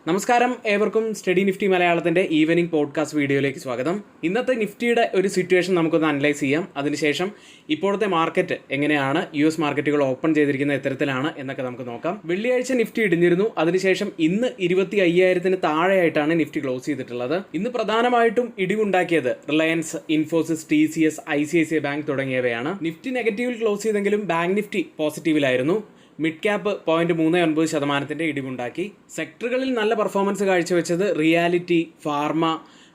നമസ്കാരം, ഏവർക്കും study Nifty മലയാളത്തിൻ്റെ ഈവനിംഗ് പോഡ്കാസ്റ്റ് വീഡിയോയിലേക്ക് സ്വാഗതം. ഇന്നത്തെ നിഫ്റ്റിയുടെ ഒരു സിറ്റുവേഷൻ നമുക്കൊന്ന് അനലൈസ് ചെയ്യാം. അതിനുശേഷം ഇപ്പോഴത്തെ മാർക്കറ്റ് എങ്ങനെയാണ്, US മാർക്കറ്റുകൾ ഓപ്പൺ ചെയ്തിരിക്കുന്ന എത്തരത്തിലാണ് എന്നൊക്കെ നമുക്ക് നോക്കാം. വെള്ളിയാഴ്ച നിഫ്റ്റി ഇടിഞ്ഞിരുന്നു. അതിനുശേഷം ഇന്ന് 25,000-ന് താഴെയായിട്ടാണ് നിഫ്റ്റി ക്ലോസ് ചെയ്തിട്ടുള്ളത്. ഇന്ന് പ്രധാനമായിട്ടും ഇടിവുണ്ടാക്കിയത് Reliance, Infosys, TCS, ICICI bank തുടങ്ങിയവയാണ്. നിഫ്റ്റി നെഗറ്റീവിൽ ക്ലോസ് ചെയ്തെങ്കിലും ബാങ്ക് നിഫ്റ്റി പോസിറ്റീവിലായിരുന്നു. മിഡ് ക്യാപ്പ് 0.39% ഇടിവുണ്ടാക്കി. സെക്ടറുകളിൽ നല്ല പെർഫോമൻസ് കാഴ്ചവെച്ചത് reality, pharma,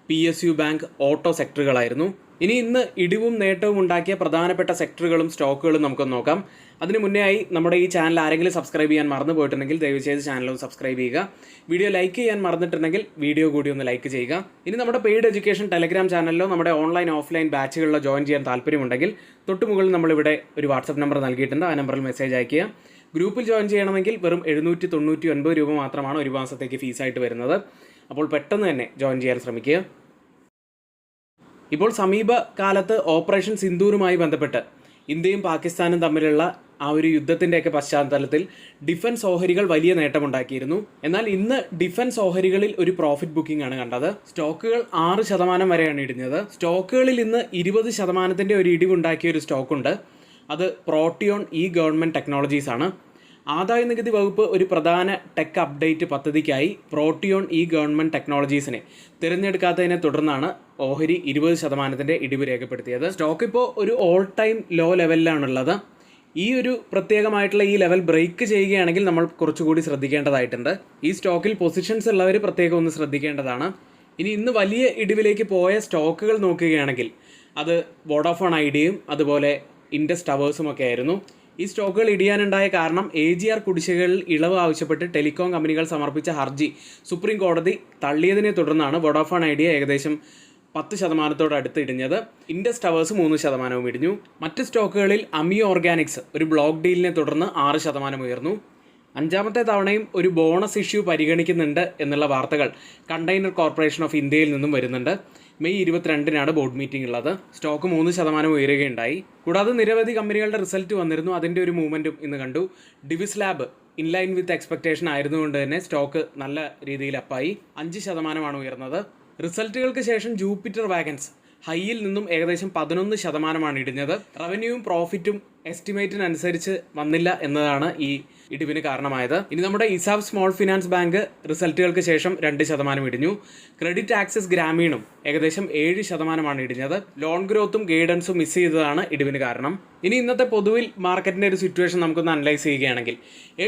PSU bank, auto സെക്ടറുകളായിരുന്നു. ഇന്ന് ഇടിവും നേട്ടവും ഉണ്ടാക്കിയ പ്രധാനപ്പെട്ട സെക്ടറുകളും സ്റ്റോക്കുകളും നമുക്കൊന്ന് നോക്കാം. അതിന് മുന്നേ ആയി നമ്മുടെ ഈ ചാനൽ ആരെങ്കിലും സബ്സ്ക്രൈബ് ചെയ്യാൻ മറന്നു പോയിട്ടുണ്ടെങ്കിൽ ദയവ് ചെയ്ത് ചാനലും സബ്സ്ക്രൈബ് ചെയ്യുക. വീഡിയോ ലൈക്ക് ചെയ്യാൻ മറന്നിട്ടുണ്ടെങ്കിൽ വീഡിയോ കൂടി ഒന്ന് ലൈക്ക് ചെയ്യുക. നമ്മുടെ പെയ്ഡ് എഡ്യൂക്കേഷൻ ടെലഗ്രാം ചാനലിലോ നമ്മുടെ ഓൺലൈൻ ഓഫ്ലൈൻ ബാച്ചുകളിലോ ജോയിൻ ചെയ്യാൻ താല്പര്യമുണ്ടെങ്കിൽ തൊട്ടുമുകളിൽ നമ്മളിവിടെ ഒരു വാട്സപ്പ് നമ്പർ നൽകിയിട്ടുണ്ട്. ആ നമ്പറിൽ മെസ്സേജ് അയയ്ക്കുക. ഗ്രൂപ്പിൽ ജോയിൻ ചെയ്യണമെങ്കിൽ വെറും 799 രൂപ മാത്രമാണ് ഒരു മാസത്തേക്ക് ഫീസായിട്ട് വരുന്നത്. അപ്പോൾ പെട്ടെന്ന് തന്നെ ജോയിൻ ചെയ്യാൻ ശ്രമിക്കുക. ഇപ്പോൾ സമീപകാലത്ത് ഓപ്പറേഷൻ സിന്ദൂറുമായി ബന്ധപ്പെട്ട് ഇന്ത്യയും പാകിസ്ഥാനും തമ്മിലുള്ള ആ ഒരു യുദ്ധത്തിൻ്റെയൊക്കെ പശ്ചാത്തലത്തിൽ ഡിഫൻസ് ഓഹരികൾ വലിയ നേട്ടമുണ്ടാക്കിയിരുന്നു. എന്നാൽ ഇന്ന് ഡിഫൻസ് ഓഹരികളിൽ ഒരു പ്രോഫിറ്റ് ബുക്കിംഗ് ആണ് കണ്ടത്. സ്റ്റോക്കുകൾ 6% വരെയാണ് ഇടിഞ്ഞത്. സ്റ്റോക്കുകളിൽ ഇന്ന് 20% ഒരു ഇടിവുണ്ടാക്കിയ ഒരു സ്റ്റോക്കുണ്ട്. അത് പ്രോട്ടിയോൺ ഗവൺമെൻറ് ടെക്നോളജീസ് ആണ്. ആദായ നികുതി വകുപ്പ് ഒരു പ്രധാന ടെക് അപ്ഡേറ്റ് പദ്ധതിക്കായി പ്രോട്ടിയോൺ ഗവൺമെൻറ് ടെക്നോളജീസിനെ തിരഞ്ഞെടുക്കാത്തതിനെ തുടർന്നാണ് ഓഹരി 20% ഇടിവ് രേഖപ്പെടുത്തിയത്. സ്റ്റോക്ക് ഇപ്പോൾ ഒരു ഓൾ ടൈം ലോ ലെവലിലാണുള്ളത്. ഒരു പ്രത്യേകമായിട്ടുള്ള ലെവൽ ബ്രേക്ക് ചെയ്യുകയാണെങ്കിൽ നമ്മൾ കുറച്ചുകൂടി ശ്രദ്ധിക്കേണ്ടതായിട്ടുണ്ട്. ഈ സ്റ്റോക്കിൽ പൊസിഷൻസ് ഉള്ളവർ പ്രത്യേകം ഒന്ന് ശ്രദ്ധിക്കേണ്ടതാണ്. ഇന്ന് വലിയ ഇടിവിലേക്ക് പോയ സ്റ്റോക്കുകൾ നോക്കുകയാണെങ്കിൽ അത് വോഡാഫോൺ ഐഡിയയും അതുപോലെ ഇൻഡസ് ടവേഴ്സും ഒക്കെ ആയിരുന്നു. ഈ സ്റ്റോക്കുകൾ ഇടിയാനുണ്ടായ കാരണം AGR കുടിശ്ശികകളിൽ ഇളവ് ആവശ്യപ്പെട്ട് ടെലികോം കമ്പനികൾ സമർപ്പിച്ച ഹർജി സുപ്രീം കോടതി തള്ളിയതിനെ തുടർന്നാണ് വോഡാഫോൺ ഐഡിയ ഏകദേശം 10% അടുത്ത് ഇടിഞ്ഞത്. ഇൻഡസ് ടവേഴ്സ് 3% ഇടിഞ്ഞു. മറ്റ് സ്റ്റോക്കുകളിൽ അമിയോ ഓർഗാനിക്സ് ഒരു ബ്ലോക്ക് ഡീലിനെ തുടർന്ന് 6% ഉയർന്നു. 5ാമത്തെ തവണയും ഒരു ബോണസ് ഇഷ്യൂ പരിഗണിക്കുന്നുണ്ട് എന്നുള്ള വാർത്തകൾ കണ്ടെയ്നർ കോർപ്പറേഷൻ ഓഫ് ഇന്ത്യയിൽ നിന്നും വരുന്നുണ്ട്. മെയ് 22-നാണ് ബോർഡ് മീറ്റിംഗ് ഉള്ളത്. സ്റ്റോക്ക് 3% ഉയരുകയുണ്ടായി. കൂടാതെ നിരവധി കമ്പനികളുടെ റിസൾട്ട് വന്നിരുന്നു. അതിൻ്റെ ഒരു മൂവ്മെൻറ്റും ഇന്ന് കണ്ടു. ഡിവിസ് ലാബ് ഇൻലൈൻ വിത്ത് എക്സ്പെക്ടേഷൻ ആയിരുന്നുകൊണ്ട് തന്നെ സ്റ്റോക്ക് നല്ല രീതിയിൽ അപ്പായി. 5% ഉയർന്നത്. റിസൾട്ടുകൾക്ക് ശേഷം ജൂപ്പിറ്റർ വാഗൻസ് ഹൈയിൽ നിന്നും ഏകദേശം 11% ഇടിഞ്ഞത്. റവന്യൂവും പ്രോഫിറ്റും എസ്റ്റിമേറ്റിനനുസരിച്ച് വന്നില്ല എന്നതാണ് ഈ ഇടിവിന് കാരണമായത്. നമ്മുടെ ഇസാഫ് സ്മോൾ ഫിനാൻസ് ബാങ്ക് റിസൾട്ടുകൾക്ക് ശേഷം 2% ഇടിഞ്ഞു. ക്രെഡിറ്റ് ആക്സിസ് ഗ്രാമീണും ഏകദേശം 7% ഇടിഞ്ഞത്. ലോൺ ഗ്രോത്തും ഗൈഡൻസും മിസ് ചെയ്തതാണ് ഇടിവിന് കാരണം. ഇന്നത്തെ പൊതുവിൽ മാർക്കറ്റിൻ്റെ ഒരു സിറ്റുവേഷൻ നമുക്കൊന്ന് അനലൈസ് ചെയ്യുകയാണെങ്കിൽ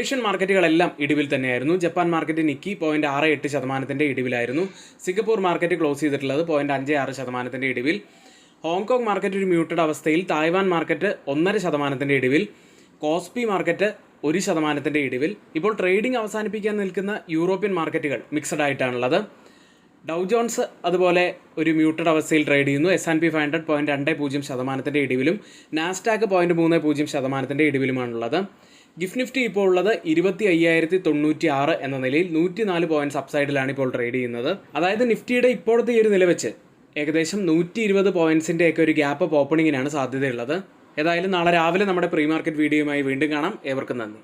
ഏഷ്യൻ മാർക്കറ്റുകളെല്ലാം ഇടിവിൽ തന്നെയായിരുന്നു. ജപ്പാൻ മാർക്കറ്റ് നിക്കി 0.68% ഇടിവിലായിരുന്നു. സിംഗപ്പൂർ മാർക്കറ്റ് ക്ലോസ് ചെയ്തിട്ടുള്ളത് 0.56% ഇടിവിൽ. ഹോങ്കോങ് മാർക്കറ്റ് ഒരു മ്യൂട്ടഡ് അവസ്ഥയിൽ. തായ്വാൻ മാർക്കറ്റ് 1.5% ഇടിവിൽ. കോസ്പി മാർക്കറ്റ് 1% ഇടിവിൽ. ഇപ്പോൾ ട്രേഡിംഗ് അവസാനിപ്പിക്കാൻ നിൽക്കുന്ന യൂറോപ്യൻ മാർക്കറ്റുകൾ മിക്സഡ് ആയിട്ടാണുള്ളത്. ഡൗ ജോൺസ് അതുപോലെ ഒരു മ്യൂട്ടഡ് അവസ്ഥയിൽ ട്രേഡ് ചെയ്യുന്നു. S&P 500 0.20% ഇടിവിലും നാസ്ഡാക്ക് 0.30% ഇടിവിലുമാണുള്ളത്. ഗിഫ്റ്റ് നിഫ്റ്റി ഇപ്പോൾ ഉള്ളത് 25,096 എന്ന നിലയിൽ 104 പോയിന്റ്സ് അപ്സൈഡിലാണ് ഇപ്പോൾ ട്രേഡ് ചെയ്യുന്നത്. അതായത് നിഫ്റ്റിയുടെ ഇപ്പോഴത്തെ ഒരു നില വെച്ച് ഏകദേശം 120 പോയിന്റ്സിൻ്റെ ഒക്കെ ഒരു ഗ്യാപ്പ് ഓപ്പണിങ്ങിനാണ് സാധ്യതയുള്ളത്. ഏതായാലും നാളെ രാവിലെ നമ്മുടെ പ്രീ മാർക്കറ്റ് വീഡിയോയുമായി വീണ്ടും കാണാം. ഏവർക്കും നന്ദി.